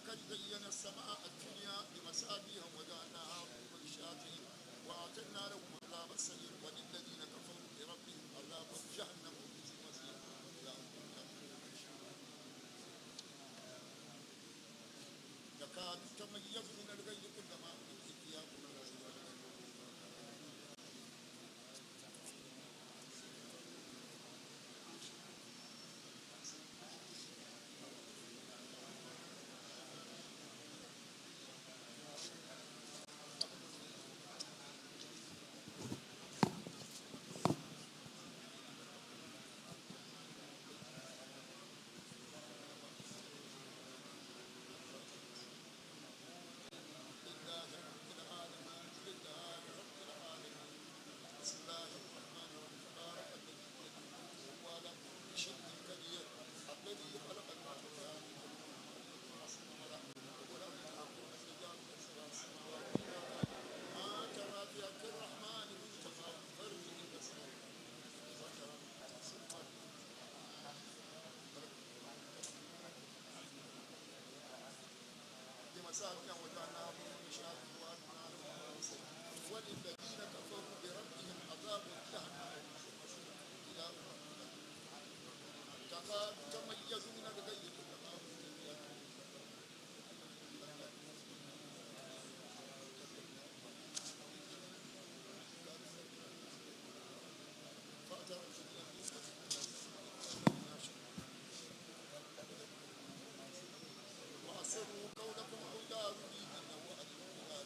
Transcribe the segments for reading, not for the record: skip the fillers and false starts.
ولقد زينا السماء الدنيا بمصابيح وجعلناها للشياطين وأعتدنا لهم عذاب السعير وللذين كفروا بربهم عذاب جهنم وبئس المصير. تكاد تميز من الغيظ كلما ألقيت فيها وللذين كفروا بربهم عذاب جهنم تكاد تميز من الغيظ كلما وأسروا قولكم أو جاروا به إنه عليم بما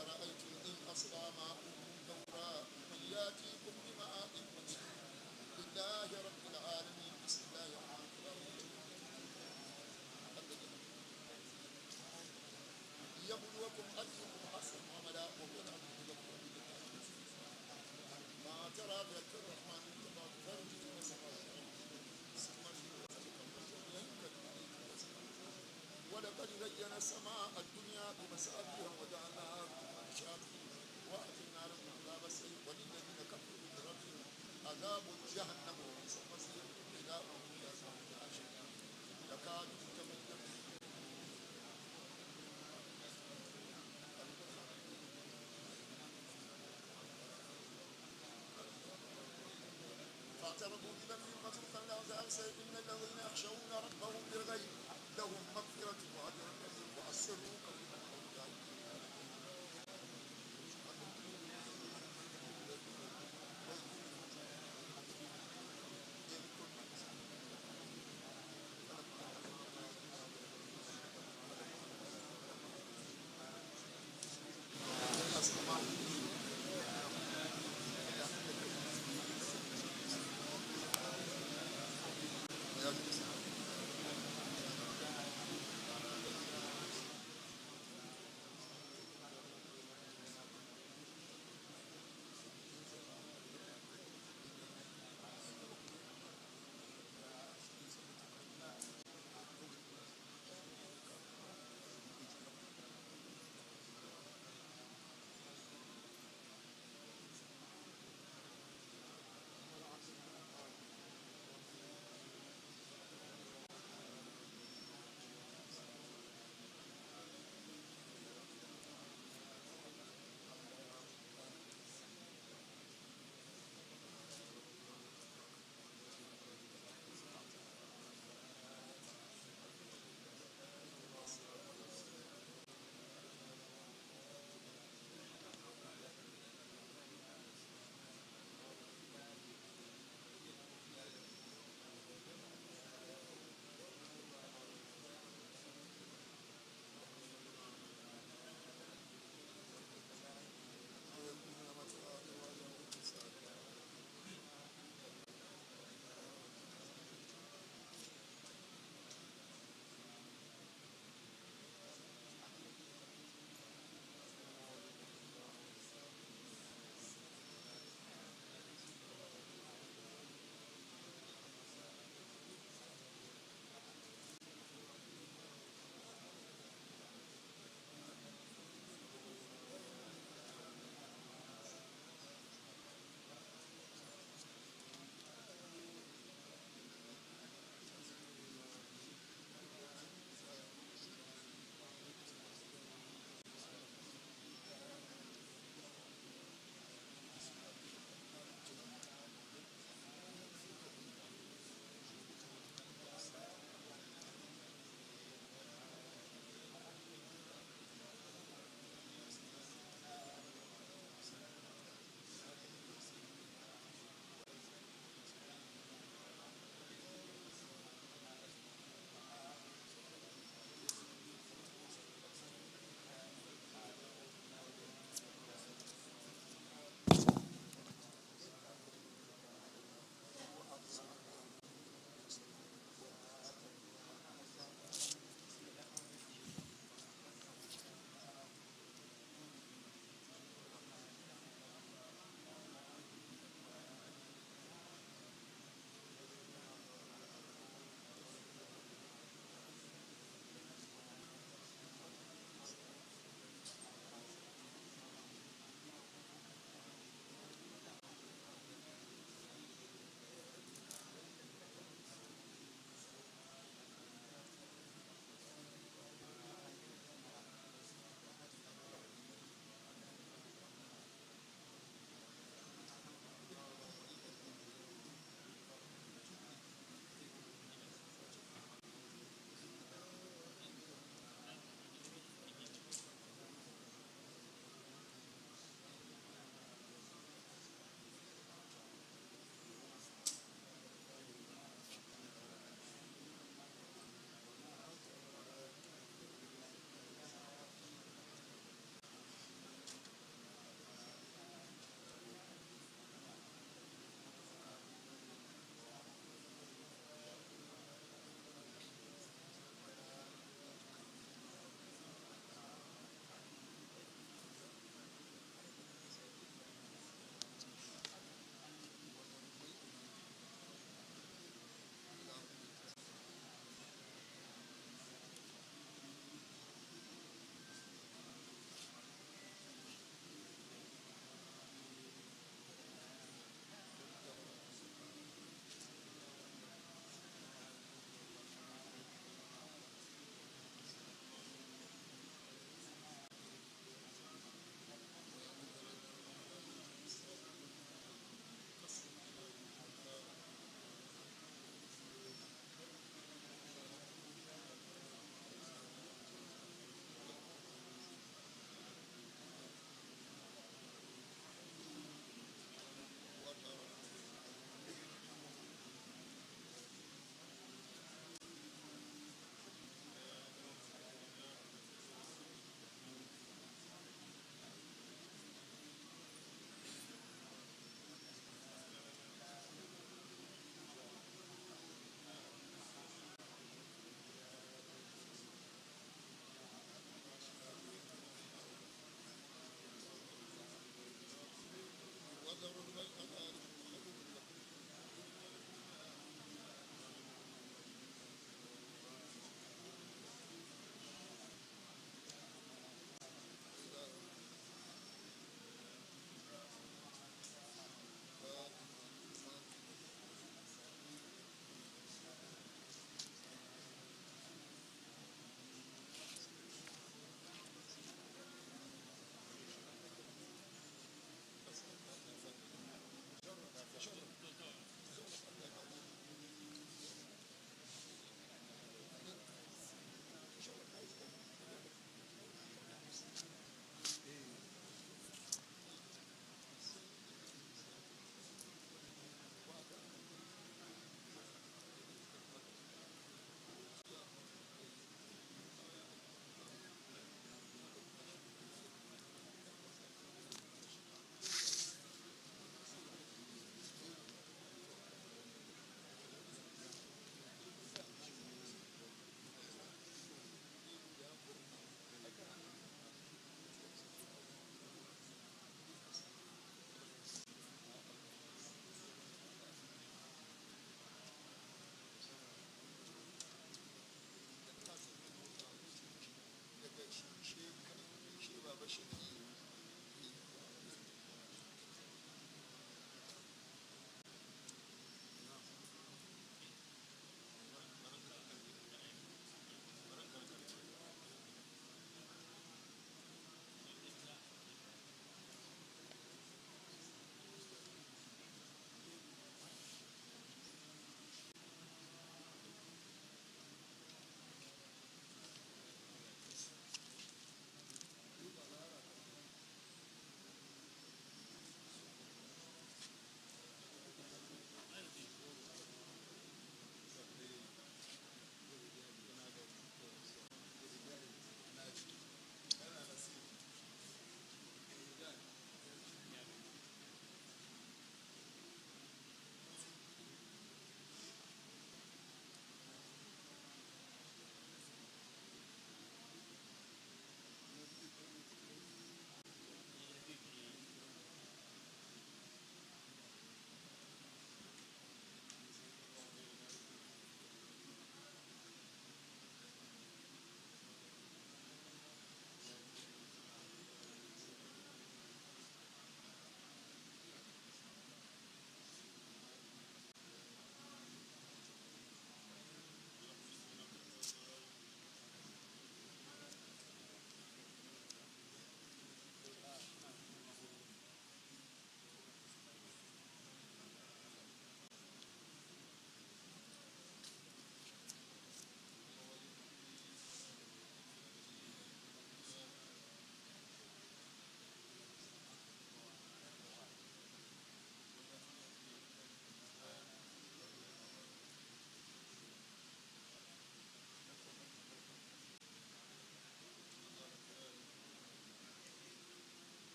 أرأيتم إن أصبح ماؤكم غورا من يأتيكم بماء مهين لله رب العالمين. بسم الله الرحمن الرحيم. ليبلوكم أيكم أحسن عملا وهو العزيز الغفور. ما ترى بيد الرحمن تبارك فرجه وسماه ولقد زينا السماء الدنيا بمصابيح وجعلناها للشياطين وأعتدنا لهم عذاب السعير وللذين كفروا بربهم عذاب جهنم وبئس المصير. إلى تكاد تميز فاعترفوا بذنبهم فسوقا لعذاب السعير. إن الذين يخشون ربهم بالغيب لهم مغفرة وأجر كبير وأسروا قولكم أو جاروا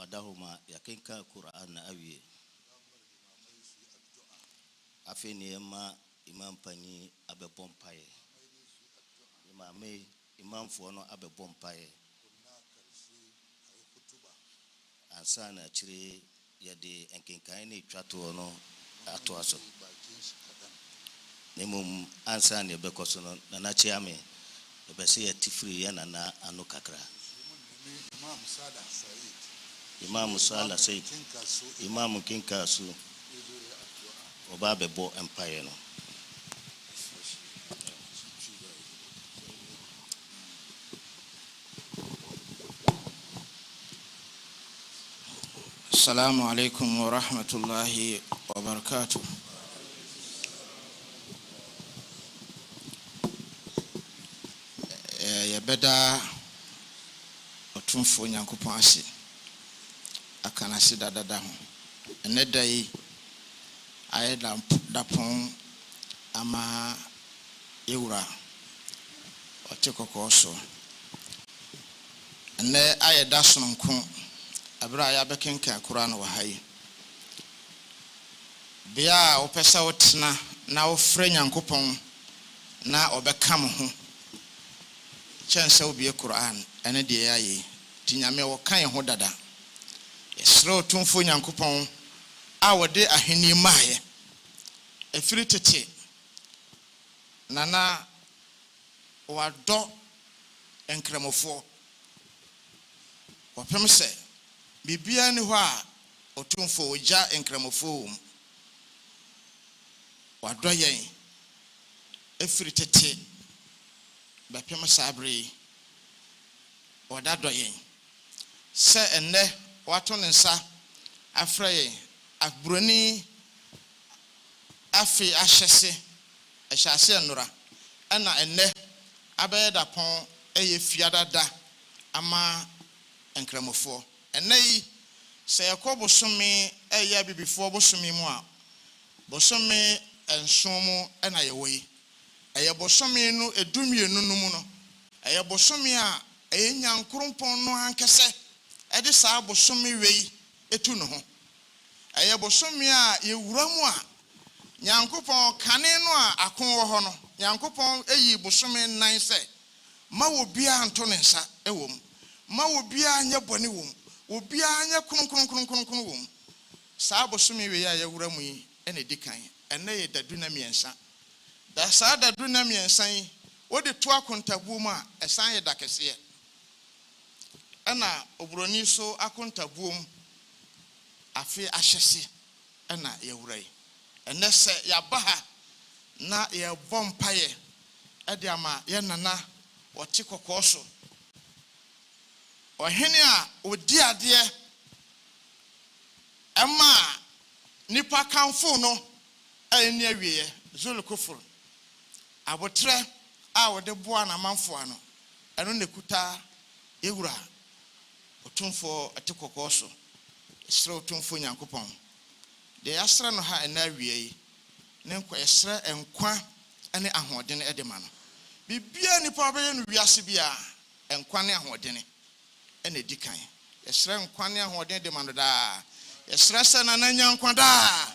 wadahuma yakenka Quran na awie afeni ema imam pani abebom paye imam fo no abebom paye ansana chire yade enkenkan ne twato no ato aso nemum ansana ebekoso no na chiame ebese yatifiri ya na anu kakra Imam Sala say Imam Kinkasu Obabebo Empire no. Assalamu alaikum wa rahmatullahi wa barakatuh. Ya beda otumfo Nyankopɔn ase akana se dada ho ene dai aye dapon ama ewura otekoko so ene aye da sononko abra ya bekenka Quran wa hayi bia opesa wotena na ofre Nyankopɔn na obekam ho chance obi Quran ene de yayi tinyame wo kan ho dada esro tumfo Nyankopɔn a wode aheni maaye efiri tete nana wado enkramofo wapem se bibia ni ho a otumfo oja enkramofo wado yen efiri tete bapem sabre wadado yen se enne wato nsa afraye abroni afi ahyese ahyase nura ana enne abeda pon eye fiadada ama enkramofo enne yi se yakobosome eye bibifo bosome mu a bosome ensomu ana yewoyi eye bosome no edumienu no mu no eye bosome a eye nyankrompon no ankese ede saa bosome wei etu no ho eye bosome a yewura mu a Nyankopɔn kane no a akon wo ho no Nyankopɔn eyi bosome nan se ma wo bia anto ne nsa ewom ma wo bia anya bone wom wo bia anya kronkron wom saa bosome wei a yewura mu yi ene dikan ene ye dadu na miensa da saa dadu na miensa yi wo de to akontabu mu a esan ye dakese ana obroni so akontabuom afi ahyese ana yewura yi ene se yabaha na ye bompaye ede ama ye nana wote kokoso ohene a odi ade ema nipa kanfo no eni awiye zulukufur abotre a wode boa na manfo ano eno ne kuta yewura otumfo atekokoso esra otumfo Nyankopɔn de yasra no ha ena wiei ne nkwa esra enkwa ene ahoden edema no bibia nipa obeye no wiase bia enkwa ne ahoden ene dikan esra enkwa ne ahoden edema no da esra se na nyankwa da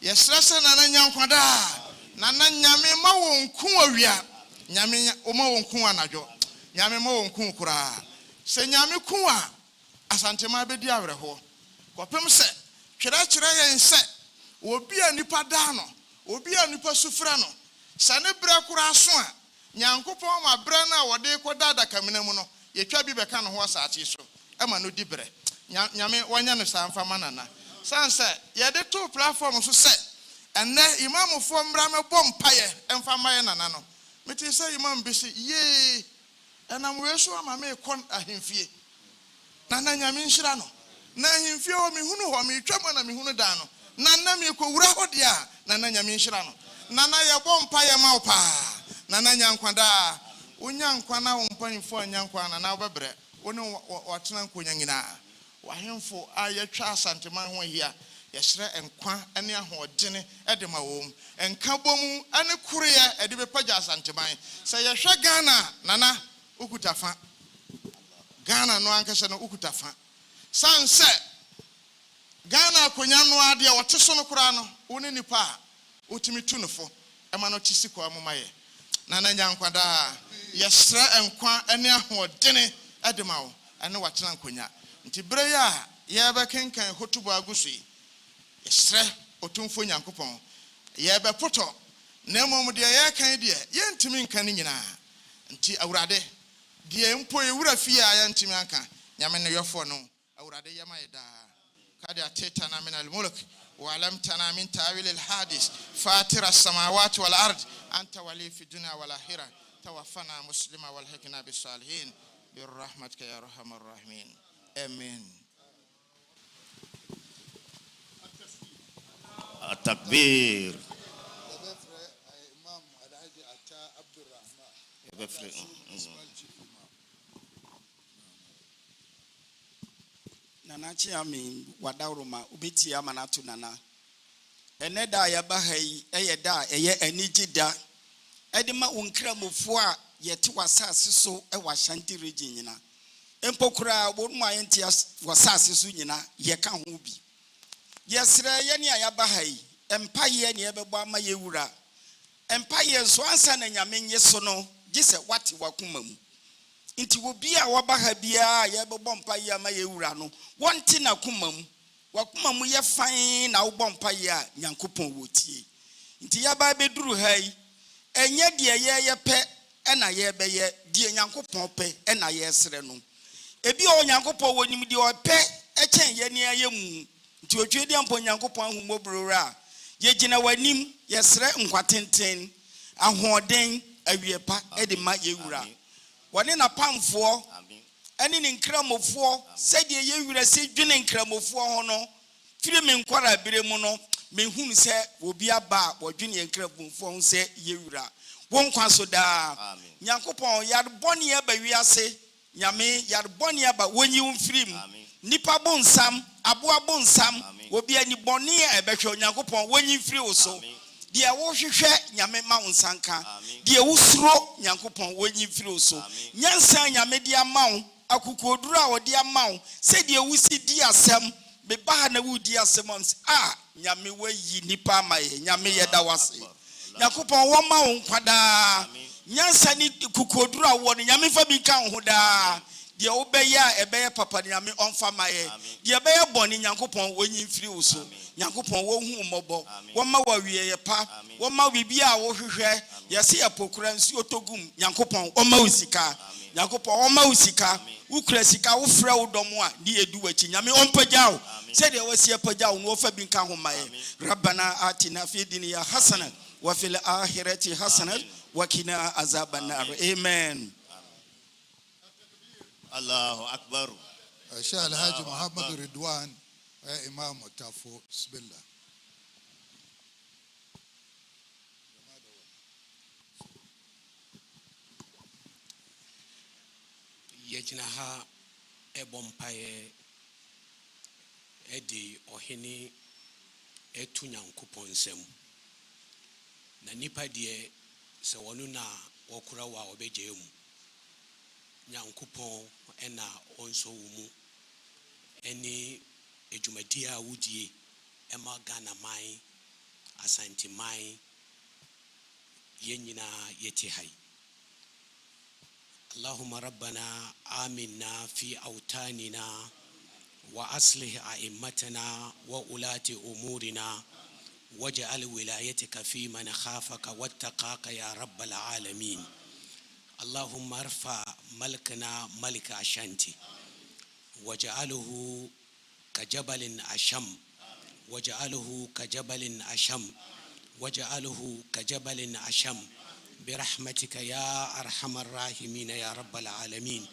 yesra se na nyankwa da na nyame ma wonku awia nyame o ma wonku anadwo nyame ma wonku kura se nyame ku a asantema bedi awreho kopem se twera yen se obi a nipa da no obi a nipa sufra no sane bra kura so a Nyankopɔn ma bra na wode koda da kamena mu no yetwa bi beka no ho asaati so ema no di bre nyame wanya no sanfa manana sanse yede to platform so se enne imam fo mbra me bom paye emfa maye nana no meti se imam bi se ye enam we so ama me kon ahemfie nana nyame nhira no na ahemfie o me hunu ho me twam na me hunu da no nana me ko wura ho dia nana nyame nhira no nana ye bom paye ma wo pa nana nyankwada onyankwa na wo mpanifo anyankwa na obebre woni watena nkonya nyina wahemfo ayetwa asanteman ho hia yesre enkwa ene ahodene edema wom enka bomu ane kureya ede bepaja asanteman se yehwe Ghana nana ukutafa Ghana no ankese no ukutafa sanse Ghana konya no ade a wote so no kura no wo ne nipa a wotimi tu no fo ema no tisi kwa momaye na na nyankwada yesra enkwa ene ahodene edema wo ene watena nkonya nti bere ya ye be kenkan hotubo agusui yesra otumfo nyankopon ye be poto na mom de ye kan de ye ntimi nkan ni nyina nti awurade de mpo ye wura fie a ye ntimi anka nyame ne yofo no awurade ye maida kad atitana min al-mulk wa alamtana min ta'wil al-hadis fatir as-samawati wal ard anta wali fi dunya wal akhirah tawaffana muslima wal hikna bis salihin bi rahmatika ya arhamar rahimin amen. التكبير Imam Alhaji Atta Abdurrahman. Nana Chiami Wadauruma Ubiti Amanatu Nana Eneda Yabahai Eyeda Eye Enijida Edima Unkramufua Yeti Wasasi so Ewa Ashanti region Empokura Woma Entias Wasasi Sunina Yeka Hubi Yesre Yeni Ayabahai Empire ni Ebama Yewura Empire so ansa na nyame nye so no gise wati wakumamu nti obi a wabaha bia ye bebɔ mpa ye ama ye wura no wonti na wakumamu ye fan na wobɔ mpa ye a nyankopɔn wotie nti ya ba beduru hai enye de ye pɛ ɛna ye bɛyɛ de nyankopɔn pɛ ɛna ye sere no ebi o nyankopɔn wonim de ɔpɛ ɛkyɛn ye ne ye mu nti otwe de ampo nyankopɔn ahumɔbrora ye gina wanim ye sere nkwatenten ahoɔden awiepa ɛde ma ye wura wone na pamfo ene ne nkramofo sɛde ye wura sɛ dwene nkramofo ho no firi me nkwara bere mu no me hunu sɛ obi aba wodwene nkramofo ho sɛ ye wura won kwa so da nyankopɔn yarbɔne aba wiase nyame yarbɔne aba wonyi mfirim nipa bonsam aboa bonsam obi ani bɔne a ɛbɛhwɛ nyankopɔn wonyi mfiri wo so dia wo hwehwɛ nyame ma wo nsanka dia wo suro nyankopɔn wonyi mfiri wo so nyansa nyame dia ma wo akukoduru a wo dia ma wo sɛ dia wo si di asɛm be ba na wo di asɛm am nyame wayi nipa ma ye nyame ye da wase nyankopɔn wo ma wo nkwada nyansa ni kukoduru a wo nyame fa bi ka ho da dia wo bɛyɛ a ɛbɛyɛ papa nyame ɔmfa ma ye dia bɛyɛ bɔne nyankopɔn wonyi mfiri wo so nyankopɔn wo hu mmɔbɔ woma wa wiye pa woma bibi a wo hwehwɛ yɛse apokura nsi otogum nyankopɔn woma wo sika nyankopɔn woma wo sika wo kura sika wo frɛ wo dɔm a ni edu wachi nyame ɔmpagya wo sɛ de wasi apagya wo no fa bi nka ho ma ye rabbana atina fi dunya hasana wa fil akhirati hasana wa qina azaban nar amen. Allahu Akbar. Sheikh Alhaji Muhammad Ridwan Imam Tafo Bismillah. Yegyina ha ebompaye edi ohene etu nyankopɔn nsɛm na nipa de sɛ wɔno na wɔkora wa obegye mu nyankopɔn ɛna ɔnso wo mu ɛne edwumadi a wudie ɛma Ghana man Asante man yenyina yete hai اللهم ربنا آمنا في أوطاننا وأصلح أئمتنا وولاة أمورنا واجعل ولايتك في من خافك واتقاك يا رب العالمين اللهم ارفع ملكنا ملك أشانتي واجعله كجبل أشم واجعله كجبل أشم واجعله كجبل أشم برحمتك يا أرحم الراحمين يا رب العالمين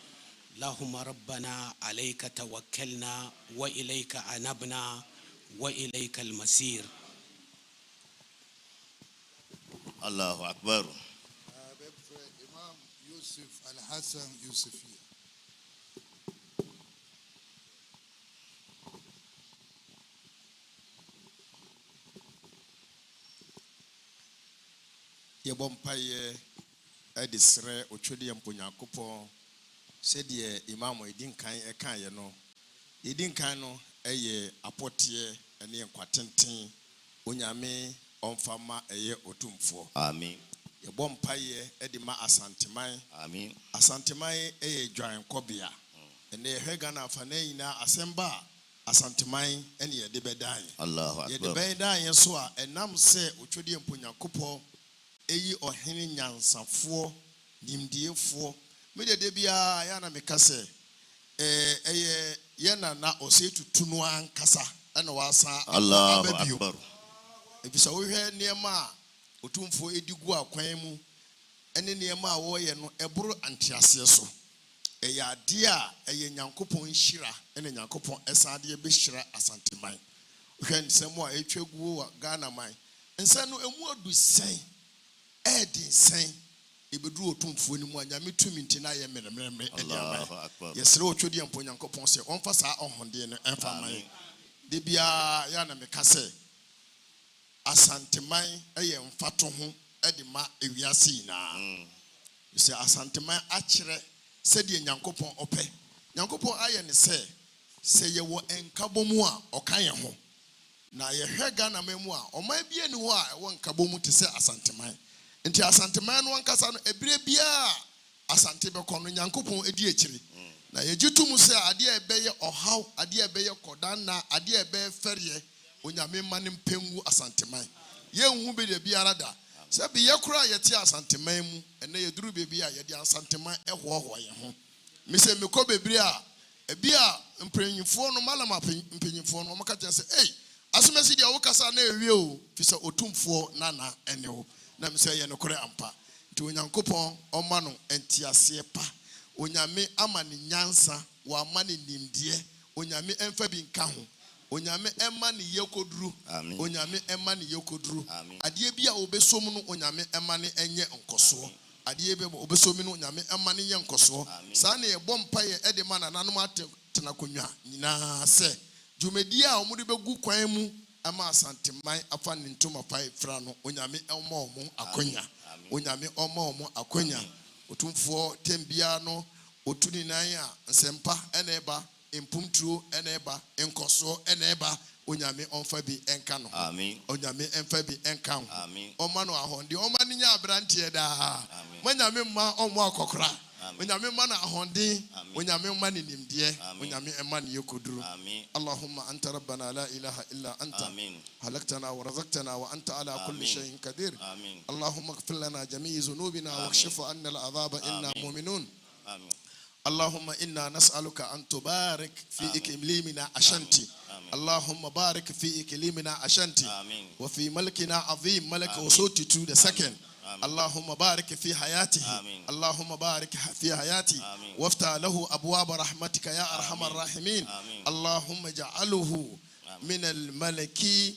اللهم ربنا عليك توكلنا وإليك أنبنا وإليك المسير. الله أكبر. Imam Yusuf Al-Hassan Yusufiya. Yebompaye edisre otwede yamponyankopon sɛdeɛ imam edinkan ɛka yɛ no edinkan no ɛyɛ apɔteɛ ɛne nkwatenten onyame ɔmfama ɛyɛ otumfoɔ. Amen. Yɛbɔ mpaeɛ ɛde ma asanteman. Amen. Asanteman ɛyɛ dwankɔbea. Ɛnɛ yɛhwɛ Ghana afa na nyinaa asɛm ba asanteman ɛne yɛde bɛdan. Allahu Akbar. Yɛde bɛdan yɛ so a ɛnam sɛ otwodi mponyankopɔ ɛyi ɔhene nyansafoɔ nimdiefoɔ. Mede de bia ya na meka sɛ ɛyɛ yɛna na ɔsɛ tutu no ankasa ɛna wasa Allahu Akbar. Ebisa wohwɛ nneɛma a otumfoɔ edi gu akwan mu ɛne nneɛma a wɔyɛ no ɛboro anteaseɛ so. Ɛyɛ adeɛ a ɛyɛ Nyankopɔn hyira ɛne Nyankopɔn ɛsa adeɛ bɛhyira asanteman. Wohwɛ nsɛm a ɛtwa gu wɔ Ghana man. Nsɛm no emu adu sɛn ɛɛdi nsɛn ebeduru otumfoɔ ni mu a Nyame tumi nti na yɛ mmerɛmmerɛ ɛde ama. Yɛsrɛ otwodi mpo Nyankopɔn sɛ ɔmfa saa ɔhonde no ɛmfa man. De bia ya na meka sɛ asanteman ɛyɛ mfato ho ɛde ma ewiase nyinaa. Sɛ asanteman akyerɛ sɛdeɛ Nyankopɔn ɔpɛ. Nyankopɔn ayɛ ne sɛ yɛwɔ nkabɔ mu a ɔka yɛn ho. Na yɛhwɛ Ghana man mu a ɔman bia ni hɔ a ɛwɔ nkabɔ mu te sɛ asanteman. Nti asanteman no ankasa no ebire bia asante bɛkɔ no Nyankopɔn edi akyire. Na yɛgye to mu sɛ adeɛ ɛbɛyɛ ɔhaw, adeɛ ɛbɛyɛ kɔdanna, adeɛ ɛbɛyɛ fɛreɛ onyame ma ne mpengu asanteman. Yɛnhu be de biara da. Sɛ bi yɛkora yɛte asanteman mu, ɛnɛ yɛduru bebi a yɛde asanteman ɛhoahoa yɛn ho. Mesɛ mekɔ bebre a ebi a mpanyinfoɔ no malama mpanyinfoɔ no ɔmaka kyerɛ sɛ ei asomasi deɛ wokasa na ewie o fisɛ otumfoɔ nana ɛne ho. Na mesɛ yɛ no kore ampa. Nti onyankopɔn ɔma no entiaseɛ pa. Onyame ama ne nyansa, wa ama ne nimdeɛ. Onyame ɛmfa bi nka ho. Onyame ɛma ne yekoduru. Onyame ɛma ne yekoduru. Adeɛ bi a obesom no onyame ɛma ne ɛnyɛ nkɔsoɔ. Adeɛ bi a obesom no onyame ɛma ne nyɛ nkɔsoɔ. Saa ne yɛbɔ mpaeɛ ɛde ma nananom atena konwa nyinaa sɛ dwumadi a ɔmo de bɛgu kwan mu ama asanteman afa ne ntoma pae fra no onyame ɛma ɔmo akonya. Onyame ɔma ɔmo akonya. Otumfoɔ tembia no otu ne nan a nsempa ɛna ɛba, empumturo ɛna ɛba, nkɔsoɔ ɛna ɛba. Onyame ɔmfa bi ɛnka no. Onyame ɛmfa bi ɛnka ho. Ɔma no ahonde, ɔma ne nya abranteɛ daa. Onyame ma ɔmo akɔkora. Onyame ma na ahonde, onyame ma ne nimdeɛ, onyame ɛma ne yekoduru. Allahumma anta rabbana la ilaha illa anta. Halaktana wa razaqtana wa anta ala kulli shay'in qadir. Allahumma ighfir lana jami'i dhunubina wa kshif 'anna al-'adhaba inna mu'minun. اللهم إنا نسألك أن تبارك في إكليمنا أشانتي. اللهم بارك في إكليمنا أشانتي وفي ملكنا عظيم ملك وصوتي to the second. اللهم بارك في حياته. اللهم بارك في حياتي وافتح له أبواب رحمتك يا أرحم الراحمين. اللهم اجعله من الملكي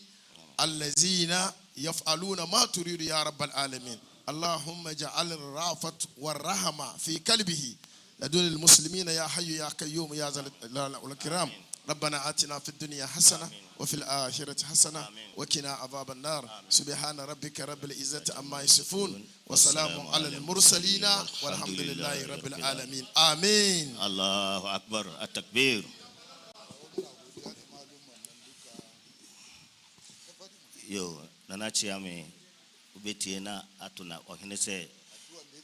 الذين يفعلون ما تريد يا رب العالمين. اللهم اجعل الرافة والرحمة في قلبه لدول المسلمين يا حي يا قيوم يا ذا الجلال والإكرام. ربنا آتنا في الدنيا حسنة وفي الآخرة حسنة وقنا عذاب النار. سبحان ربك رب العزة عما يصفون وسلام على المرسلين والحمد لله رب العالمين. آمين. الله أكبر. التكبير. Yo, nana chiame ubeti na atuna ohinese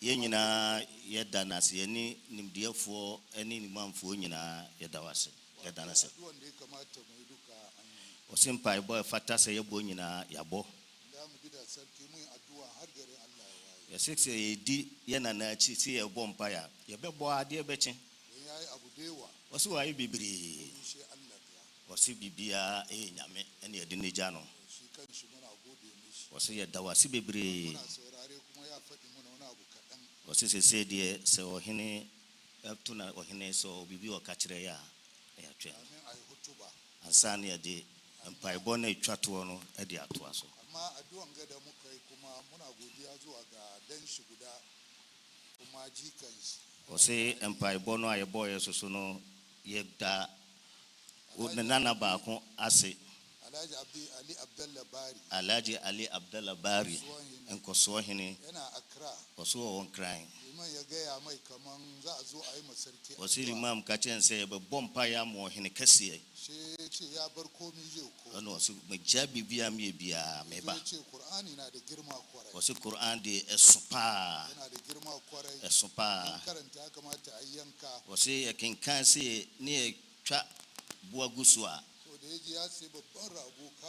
yenyina yeda nase yeni nimdiefo eni nimamfo nyina yeda wase yeda nase osimpa ibo fata se yebo nyina yabo ya six di yena na chi si yebo mpa ya yebebo ade ebeche osi wa bibiri osi bibia nyame ene yede ne gya no osi yeda wase bibiri osi se die se ohene tuna ohene so bibi o kachire ya twa ansane ya de mpaibɔ na etwato no e de ato aso amma addu'an ga da muka yi kuma muna godiya zuwa ga dan shi guda kuma jikan shi osi mpaibɔ no ayebɔ yeso no ye da nana ba ko ase Alhaji Ali Abdallah Bari enkoso hene yana Accra oso won kran wɔsi imam ka kyɛn sɛ yɛbɛbɔ mpaeɛ ama ɔhene kɛseɛ ɛna wɔsi magya biribiara meyɛ biara meba wɔsi Quran de ɛso paa wɔsi yɛkenkan sɛ ne yɛtwa boa gu so a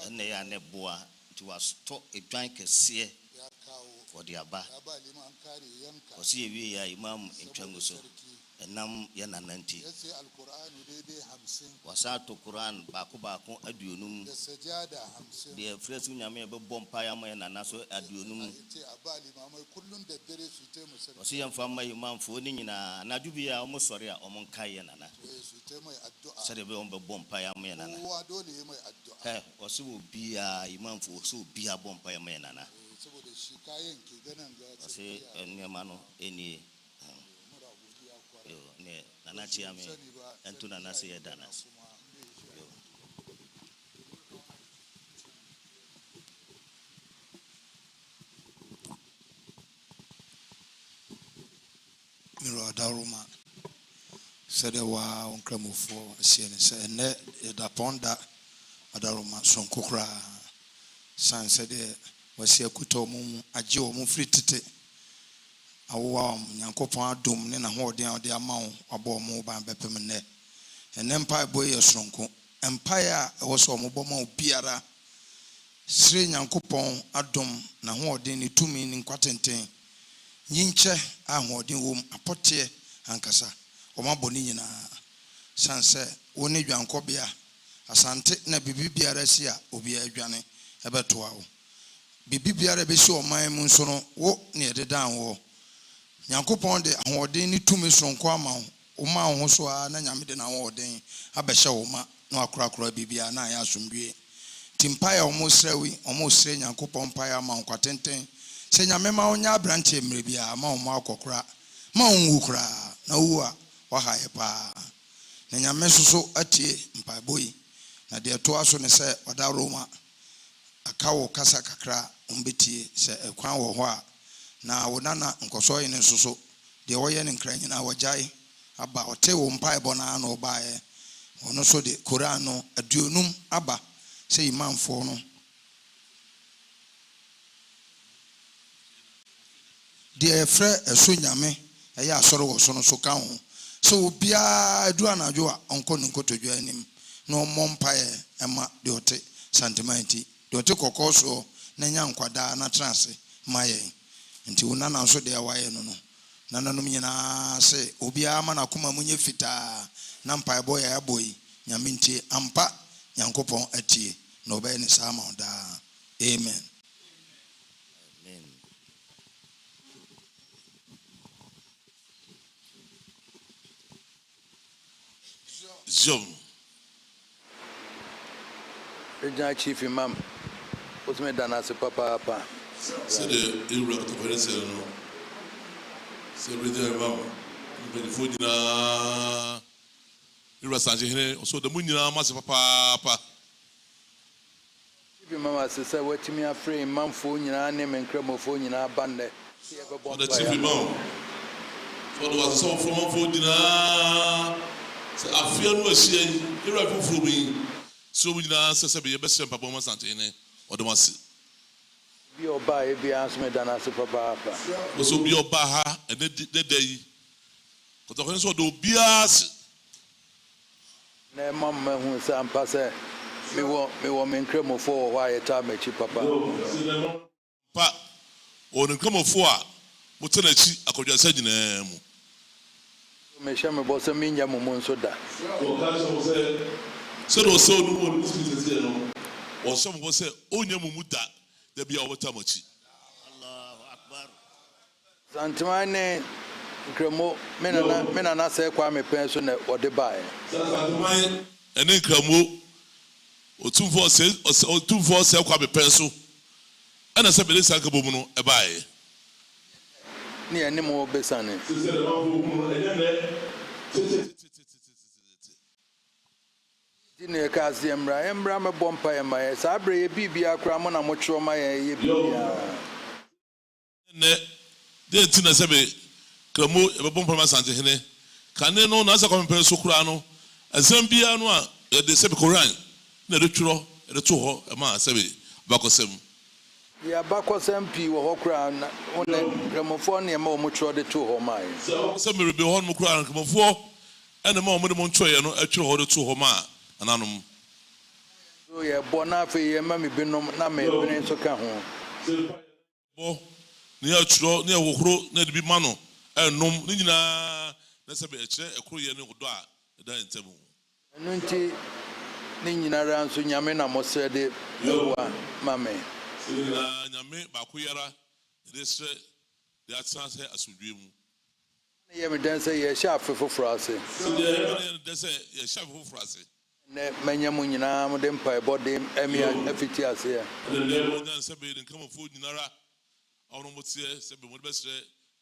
ɛna yɛ anɛ boa nti wɔatɔ edwan kɛseɛ wɔde aba wɔsi yɛwie yɛ a imam ntwa ngu so ɛnam yɛ nananti wɔsa to Quran baako aduonum deɛ frɛ so nyame yɛbɛbɔ mpaeɛ ama yɛ nana so aduonum wɔsi yɛmfa ma imamfoɔ ne nyinaa anadwo bi a ɔmo sɔre a ɔmo nka yɛ nana sɛdeɛ bɛyɛ ɔmo bɛbɔ mpaeɛ ama yɛ nana wɔsi wɔ biara imamfoɔ wɔsi wɔ biara bɔ mpaeɛ ama yɛ nana wɔsi nneɛma no ɛnie ne nana chiame entu nana se yedanas miro daruma sede wa onkramofo sie ne se ne da ponda adaruma sonkokra san sede wasi akuta omu agye omu free tete awowa nyankopɔn adom ne na hoɔden a ɔde ama wo abɔ ɔmo ban bɛpem nnɛ ɛnɛ mpae bɔ yɛ sonko mpae a ɛwɔ sɛ ɔmo bɔ ma wo biara sere nyankopɔn adom na hoɔden ne tumi ne nkwatenten nyinkyɛ a hoɔden wɔ mu apɔteɛ ankasa ɔmo abɔ ne nyinaa san sɛ wo ne dwankɔbea asante na bibi biara si a obiara adwane ɛbɛtoa wo bibi biara bɛsi ɔman mu nso no wo ne ɛdeda wo nyankopɔn de ahoɔden ne tumi sonko ama wo ma wo so a na nyame de na ahoɔden abɛhyɛ wo ma na akorakora bibia na ayɛ asomdwie timpae a ɔmo srɛwi ɔmo srɛ nyankopɔn pae ama wo kwatenten sɛ nyame ma wo nya abrante mmerɛ bia ma wo ma akɔkora ma wo nwu koraa na wu a waha yɛ paa na nyame soso atie mpaebɔ yi na deɛ toa so ne sɛ ɔda roma aka wo kasa kakra ɔmbɛtie sɛ ɛkwan wɔ hɔ a na wonana nkɔsɔ yi ne soso deɛ wɔyɛ ne nkra nyina wɔgyae aba ɔte wo mpaebɔ na na ɔbaeɛ ɔno so de Koran no aduonum aba sɛ imamfoɔ no deɛ ɛfrɛ ɛso nyame ɛyɛ asɔre wɔ so no so ka ho sɛ obiara aduru anadwo a ɔnkɔ ne nkotodwa anim na ɔmmɔ mpaeɛ ɛma deɛ ɔte santimanti deɛ ɔte kɔkɔɔ soɔ na nya nkwadaa na tena ase ma yɛn nti wonana nso deɛ wayɛ no no nananom nyinaa sɛ obiara ma nakoma mu nyɛ fitaa na mpaebɔ yɛ abɔ yi nyame ntie ampa nyankopɔn atie na ɔbɛyɛ ne saa ma wo daa amen Zoom. Regional Chief Imam, what's my dana se papa? C'est de Iraq to Paris, no. C'est Regional Imam. But for dinner, Asantehene, also the Munina Master Papa. Chief Imam says, what me afraid, Imam phone, your name and cremophone in our band. The Chief Imam. For the was so from for dinner. So I feel no shame. You're right for me. So we now say be best performance Asantehene or the was be your buy be answer me than as papa. So be your baha and the day. Because the so do bias. Ne mama who say am pass me want me cremo for why time me papa. Pa on cremo for mutenachi akodwa sa nyina mu. Me share me boss me nya mo nso da. So do so no one is no. Or some will say onya mu da there be our tamachi. Allahu Akbar Santimane cremo me na say kwa me penso na ode bae. Santimane ene cremo o 246 say kwa me penso. Ana say be sanka bomu no e bae. Ni ene mo besane. Dine kazi embra me bompa ema ye sa abre ye bibia kra mo na mo chwo ma ye bibia Ne de ntina say be Kramo ebebom pama Asantehene. Kane no na sa kwampe so kura no. Azambia no a de se be Koran na de tworo de to ho e ma se be bakosem. Ya bakosem pi wo ho kura na one gramofo ne ma wo mo tworo de to ho mai. Se me rebe ho no kura gramofo ene ma wo de mo ntwoye no atworo ho de to ho ma ananom. So ye bona fe ye ma me binom na me bene so ka ho. Bo ne atworo ne wohoro na de bi ma no enom ni nyina na se be ekire ekoro ye ne odo a da ntemu. Enu nti ni nyinara nso nyame na mo sre de wa mame. Nyame ba ko yara de sre de atsa se asudwe mu. Ye me dan say ye sha foforo ase. De se ye sha foforo ase. Ne manya mu nyina mo de mpa body emi afiti ase ya. Le mo dan se be de kama fo nyinara awon mo tie se be mo de sre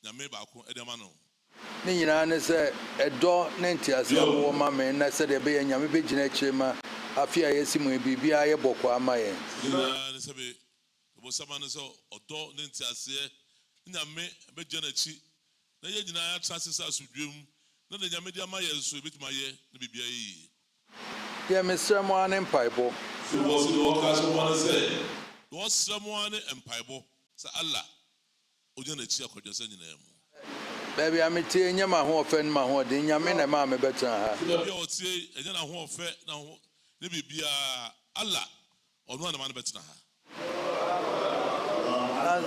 nyame ba ko e de ma no. Ni nyina ne se edo ne nti ase wo mame na se de be ye nyame be gina chirema afia yesi mu bibia ye boko amaye. Ne se be bo sama ne so odo ne nti ase nyame be gina chi na ye nyina ya trase sa asudwem na de nyame de amaye so betima ye na bibia yi. Ye Mr. Moane Mpaibo. What's someone Mpaibo? Sa Allah. Ojo na chi akojo se nyina mu. Baby, I'm telling you, my whole friend, my whole thing. I mean, I'm a better. Baby, I would say, and then I won't fair now. Maybe be Allah or one man better.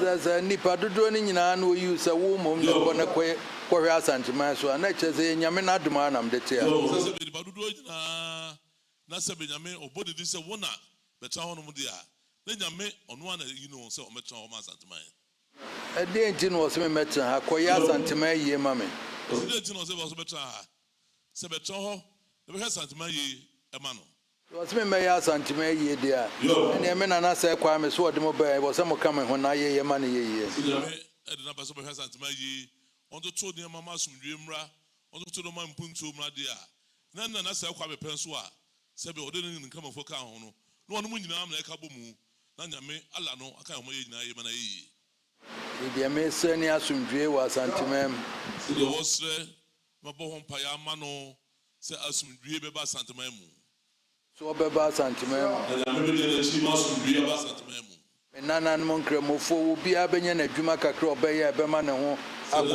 As a nipper doing in an who use a woman, you're going to quay Asante Maso, and I say, Yamina demand, I'm the tail. Nasa Benjamin or body this a one, but on Mudia. Then Yame on one, you know, so much on my Santamay. A dainty was me met her, Koyas and Timay, ye mammy. The dainty was better. Sabato, the has Santamay, a man. Was me mayas and Timay, ye dear. And the men and I say, Kwame, so the mobile was some coming when I ye money ye. At the number of has Santamay, on the two near Mamma's Dreamra, on the two of my Punto Madia. None and I say, Kwame Pensua, Sabi or didn't come for Kahono. No one winning arm like Kabumu. Nanya me, Alano, I can't wait now, Yemana. The Messiah Sundre was Antimem. The Osre, Mabohom Payamano, say Asundre Beba Santamemu. So Beba Santamem. And Nana Moncremo will be a Benyan at Jumaka Crobay, a Beman, and I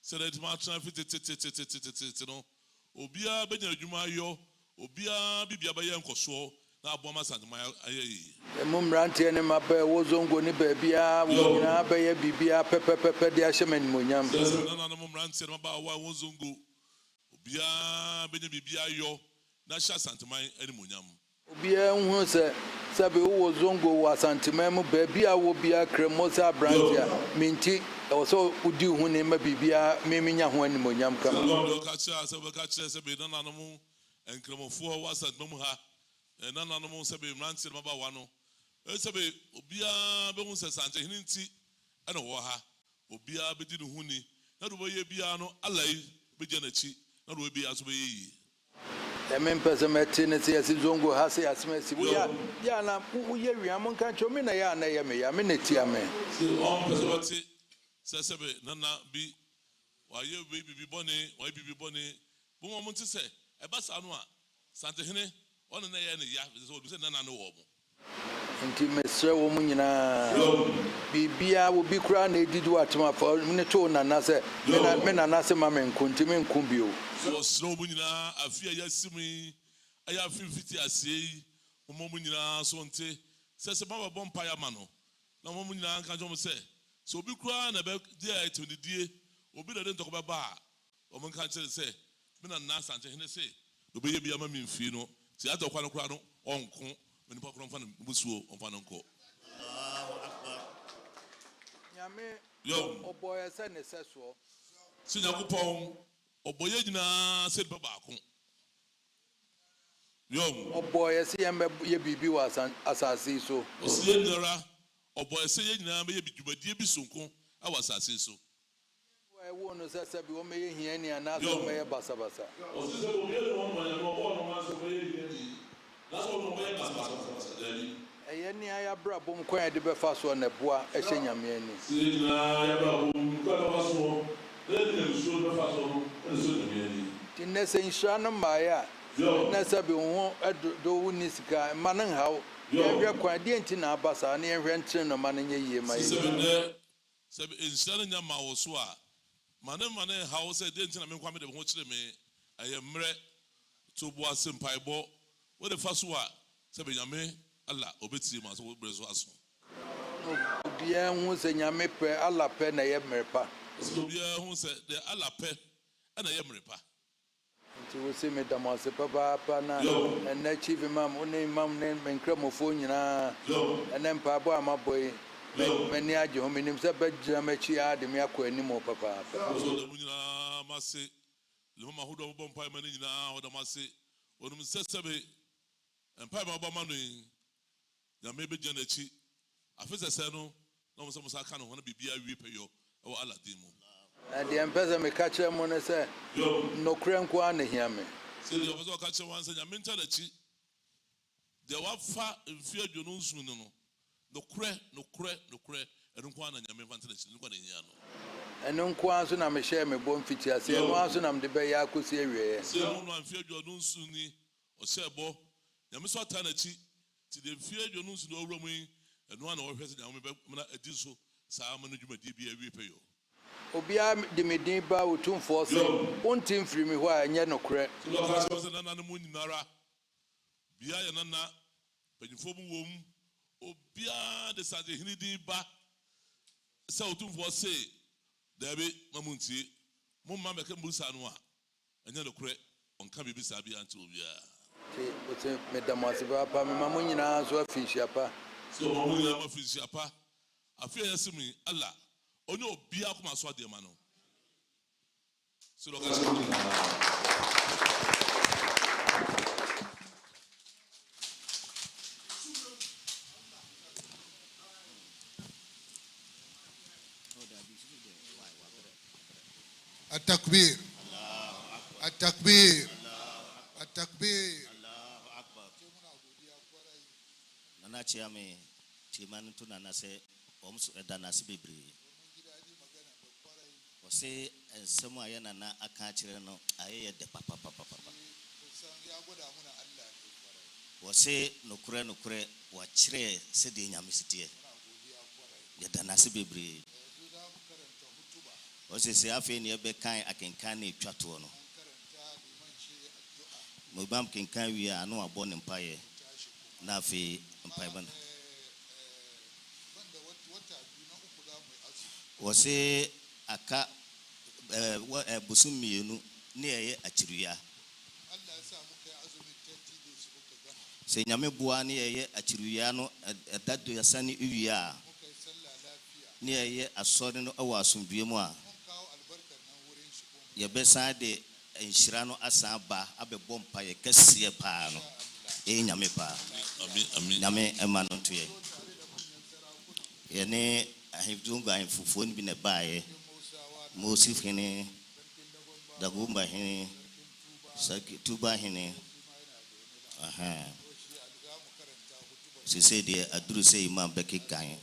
said it's much time for no. Obia Benya Jumayo, Obia Bibia Bayan Koso. Now, Bomas and my a mum ranty and my bear was on going to be a bibia pepper the Ashaman Munyam. No mum ranty about what was on go. Bia Benabia yo, Nasha Santamai and Munyam. Bia who said Sabi was zongo was Antimemo, baby, I will be a cremosa brandia, minty, also would do who name a bibia, Miminia when Munyam come. Catch a bit on animal and Cremofo was at Mumha. And none of them said, Ransom about one. It's a bit, Obia Bones Asantehene, and a Waha, Obia Bedin Huni, not way Biano, Allay, Bejanechi, not will be as we. The men person met Tennessee as his zongo has as Messi. We are Yana, we are among country, Mina, a minute, Yame. Says Nana be, why you baby bonny, why be bonny, Boom to say, a bus anua, Santehene. On the ya is what we said, none know. Intimate woman, Bibia will be crowned. They did what my for Minatone and I said, men and Nasa Mamma Kuntimin Cumbio. So, slow Munina, I fear Yassimi, I have 50 I say, Momunina, Sonte, says about Bompire Mano. No Momuna can't say. So be crying about dear to the dear, or be the talk about bar. Or one can't say, Men and Nasa and say, the baby I'm a mean fino. See, I don't want to cry on when you pop on Busu on Fanonco. Yo, oh boy, I said necessary. See, now go or Boyana said Babaco. Yo, oh boy, I see him, ye be was an assassin so. Or see, or boy, say, maybe you may be Sunko, I was assassin so. I won't say, we may hear any another may bassa bassa. ɛyɛ ne ayabra bom kwan de bɛfa so na boa ɛhyɛ nyame ani sɛ nyinaa yɛba bom kwan bɛfa so ɛne ne nsuo bɛfa so no ɛne so nyame ani nti nnɛ sɛ nhyira no mmaeɛ a na sɛ bi wo ho do wo ne sika ma no nhaw yɛhwɛ kwan deɛ nti na aba saa ne yɛhwɛ nkyere no ma no nyɛ yie ma yɛ sɛ nhyira no nya ma wo so a ma ne haw sɛ deɛ nti na menkwa mede ho kyerɛ me ɛyɛ mmerɛ to boa se mpaebɔ wode fa so a sɛ bɛnyame ala obɛtie ma sɛ wobrɛ so aso obiara hu sɛ nyame pɛ ala pɛ na ɛyɛ mmerɛ pa obiara hu sɛ deɛ ala pɛ ɛna ɛyɛ mmerɛ pa nti wo se meda mo ase papaapa na ɛnɛ chief imam wo ne imam ne menkramofoɔ nyinaa ɛnɛ mpaebɔ a mabɔ yi m'ani agye ho menim sɛ bɛgyina m'akyi a de me akɔ anim hɔ papaapa mu nyinaa mase lehoma ahodoɔ mobɔ mpae ma no nyinaa wɔda m ase wɔnom sɛ sɛbe mpae ma wobama no yi nyame bɛgyina n'akyi afe sɛ sɛ no na ɔmo sɛ mo sa ka no ho na biribiaa wie pɛyɔ ɛwɔ aladin mu na deɛ mpɛ sɛ meka kyerɛ mu no sɛ nokorɛ nko a na hia me sɛdeɛ ɔpɛ sɛ ɔka kyerɛ wan sɛ nyame nta n'akyi deɛ wafa mfe aduonu nson no no nokorɛ ɛno nko a na nyame mfa nta n'akyi no nko a na hia no ɛno nko a nso na mehyɛɛ me bɔ mfiti ase ɛno a nso na mede bɛyɛ akɔsi awieɛ sɛ mu no amfe aduonu nson ni ɔhyɛ bɔ nyame so ata n'akyi nti deɛ mfe aduonu nson na ɔwura mu yi ɛno a na wɔhwɛ sɛ nyame bɛmena adi so saa ma no dwumadie bi awie pɛyɔ obiara de me din ba otumfoɔ sɛ wonti mfiri me hɔ a ɛnyɛ nokorɛ sɛ nana no mu nyinara bia yɛ nana panyimfoɔ mu wɔ mu obiara de Asantehene din ba sɛ otumfoɔ se daabi ma mu ntie mo mma mɛka mmuru saa no a ɛnyɛ nokorɛ ɔnka biribi saa bi ante obiara nti wote meda mo ase paapa mema mo nyinaa nso afi nhyia pa sɛ ɔma mo nyinaa mafi nhyia pa afei a yɛse me ala onye obiara koma so adeɛ ma no sɛ ɔka kyerɛ mo nyinaa التكبير التكبير التكبير nana chia me tima no to nana sɛ ɔmso ɛda nase bebree ɔse nsɛm a yɛ nana aka kyerɛ no ayɛ yɛ dɛ papapapapa wɔse nokorɛ wakyerɛ sɛdeɛ nyame siteɛ yɛda nase bebree ɔse sɛ afei ne yɛbɛkan akenkan ne ɛtwa toɔ no mobam kenkan wie a na wabɔ ne mpayɛ na afei mpaebɔ no wɔse aka bosom mmienu ne ɛyɛ akyiriwia sɛ nyame boa ne ɛyɛ akyiriwia no ɛda duasa ne wie a ne ɛyɛ asɔre no ɛwɔ asomdue mu a yɛbɛsan de nhyira no asan ba abɛbɔ mpayɛ kɛseɛ paa no ɛyɛ nyame paa nyame ɛma no ntoyɛ yɛne ahemdungu ahemfofoɔ no bi na ɛbaeɛ Mosif hene Dagomba hene Tuba hene sese deɛ aduru sɛ Imam bɛkekan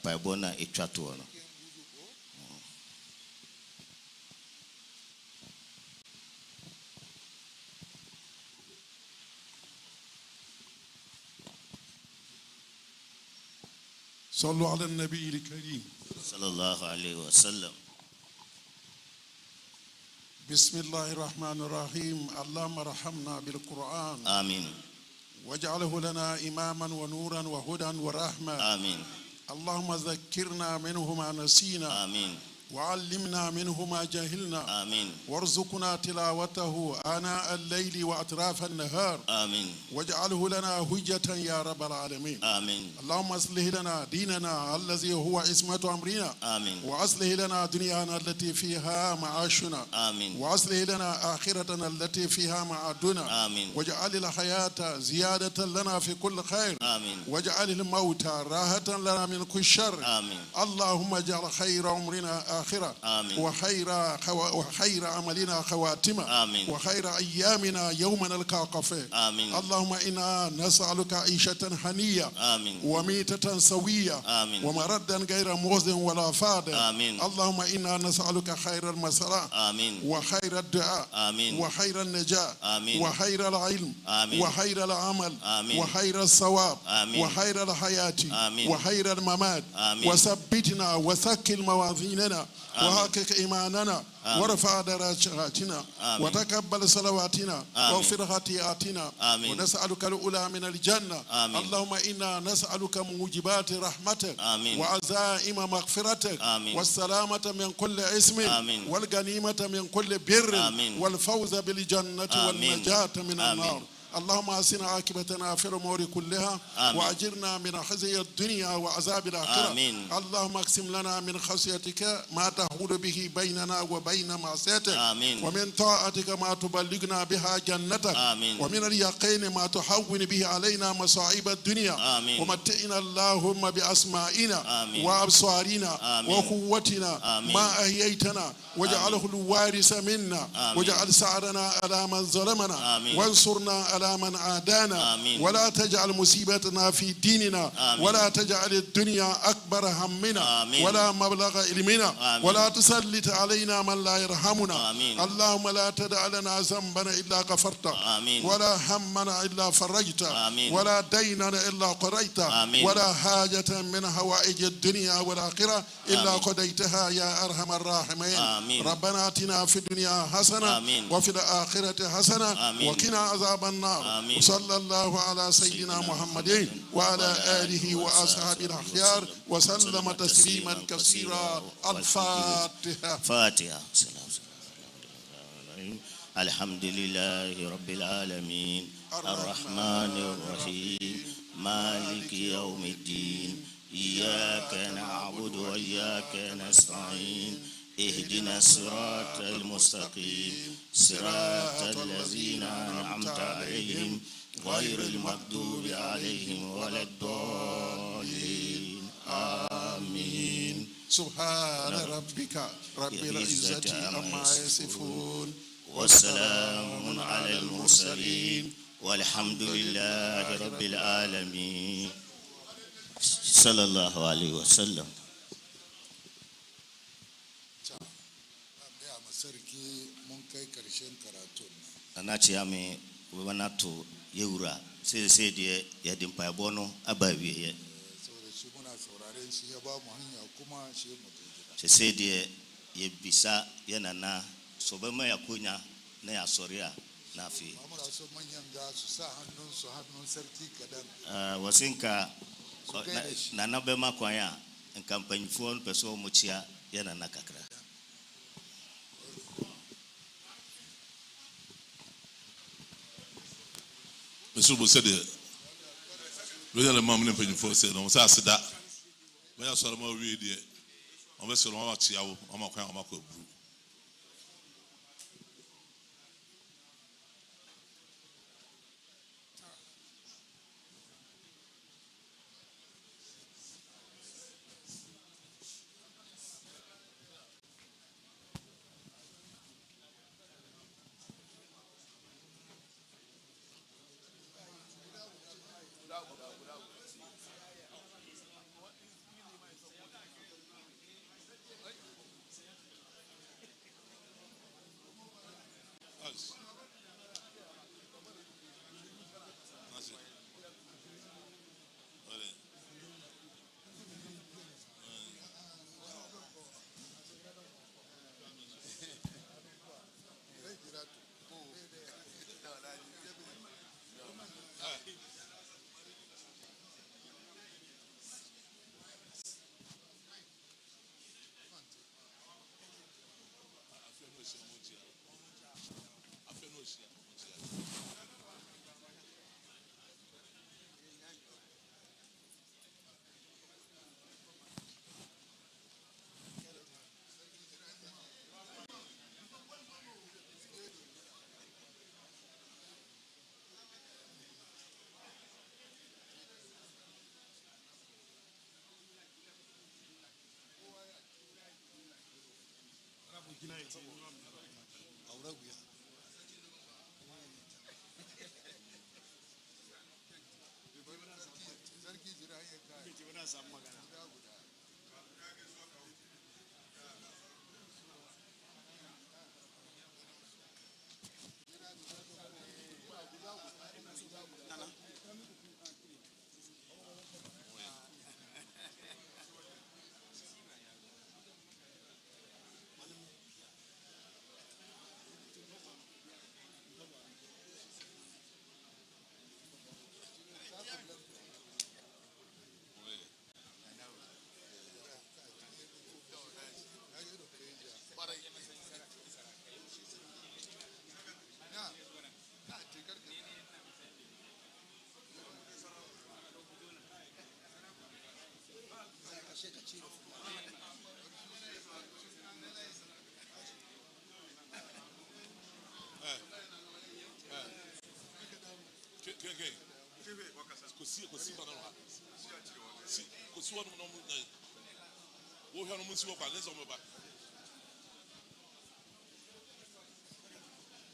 mpaebɔ na ɛtwa toɔ no صلوا على النبي الكريم صلى الله عليه وسلم بسم الله الرحمن الرحيم اللهم ارحمنا بالقرآن آمين واجعله لنا إماما ونورا وهدى ورحمة آمين اللهم ذكرنا منه ما نسينا آمين وعلمنا منه ما جهلنا آمين وارزقنا تلاوته آناء الليل وأطراف النهار آمين واجعله لنا هجة يا رب العالمين آمين اللهم اصلح لنا ديننا الذي هو عصمة أمرنا آمين وأصلح لنا دنيانا التي فيها معاشنا آمين وأصلح لنا آخرتنا التي فيها معادنا آمين واجعل الحياة زيادة لنا في كل خير آمين واجعل الموت راحة لنا من كل شر آمين اللهم اجعل خير عمرنا الآخرة آمين. وخير عملنا خواتمة آمين. وخير أيامنا يوم نلقاك فيه. آمين. اللهم إنا نسألك عيشة هنية آمين. وميتة سوية آمين. ومردا غير مخزن ولا فاد. آمين. اللهم إنا نسألك خير المسألة آمين. وخير الدعاء آمين. وخير النجاة آمين. وخير العلم آمين. وخير العمل آمين. وخير الثواب آمين. وخير الحياة آمين. وخير الممات. آمين. وثبتنا وثقل موازيننا آمين. وحقق إيماننا آمين. ورفع درجاتنا آمين. وتقبل صلواتنا آمين. واغفر خطيئاتنا آمين. ونسألك الأولى من الجنة. آمين. اللهم إنا نسألك موجبات رحمتك آمين. وعزائم مغفرتك آمين. والسلامة من كل اسم آمين. والغنيمة من كل بر آمين. والفوز بالجنة آمين. والنجاة من آمين. النار. اللهم أحسن عاقبتنا في الأمور كلها آمين. وأجرنا من خزي الدنيا وعذاب الآخرة. آمين. اللهم اقسم لنا من خشيتك ما تحول به بيننا وبين معصيتك آمين. ومن طاعتك ما تبلغنا بها جنتك آمين. ومن اليقين ما تحول به علينا مصائب الدنيا. آمين. ومتئنا اللهم بأسمائنا آمين. وأبصارنا آمين. وقوتنا آمين. ما أحييتنا واجعله الوارث منا آمين. واجعل سعرنا على من ظلمنا آمين. وانصرنا على من عادانا آمين. ولا تجعل مصيبتنا في ديننا آمين. ولا تجعل الدنيا أكبر همنا آمين. ولا مبلغ علمنا آمين. ولا تسلط علينا من لا يرحمنا. آمين. اللهم لا تدع لنا ذنبا إلا غفرته آمين. ولا همنا إلا فرجته آمين. ولا دينا إلا قضيته آمين. ولا حاجة من هوائج الدنيا والآخرة إلا آمين. قضيتها يا أرحم الراحمين. آمين. ربنا آتنا في الدنيا حسنة آمين. وفي الآخرة حسنة آمين. وقنا عذاب النار. آمين. وصلى الله على سيدنا محمد وعلى آله وأصحابه الأخيار وسلم تسليما كثيرا. الفاتحة. فاتحة. الحمد لله رب العالمين الرحمن الرحيم مالك يوم الدين إياك نعبد وإياك نستعين اهدنا الصراط المستقيم صراط الذين أنعمت عليهم غير المغضوب عليهم ولا الضالين آمين. سبحان ربك رب العزة عما يصفون والسلام على المرسلين والحمد لله رب العالمين صلى الله عليه وسلم. Anachi ame wanato yewura sai da ya dimpa bono abawiye sai da ya bisa yana na so ba mai akunya na ya soriya na fi wasinka na be makwanya nkampanyifo peso muchia yana na kakra. Monsieur Bossede, we are the moment when you force it. On s'est that. We are sort of more ready. On va se rendre à Tiao, on m'a quand on m'a coupé.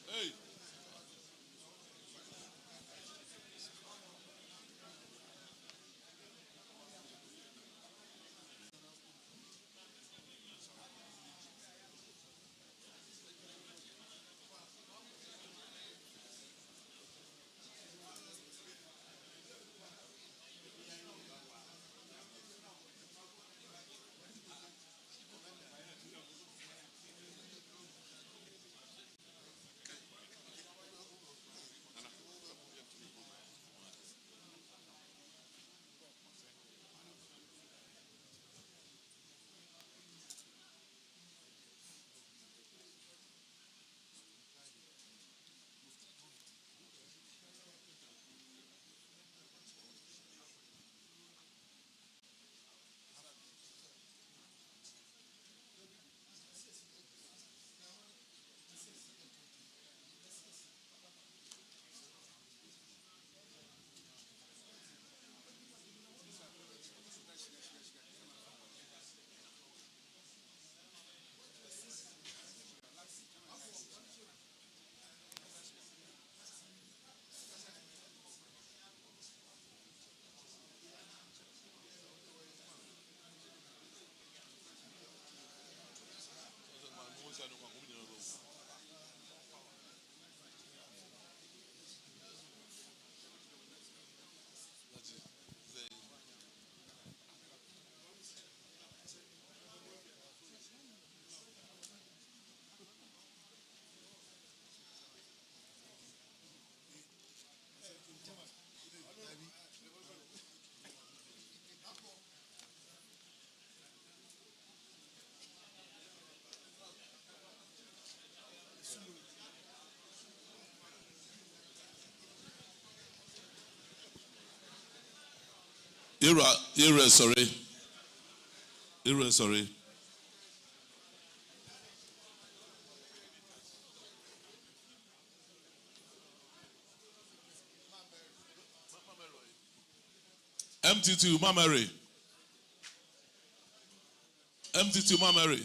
Hey. Sorry. Sorry. MT2, Mamary. MT2, Mamary.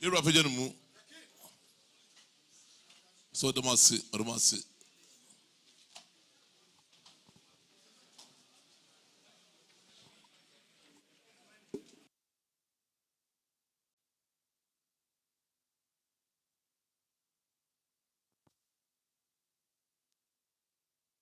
You're a so Domasi.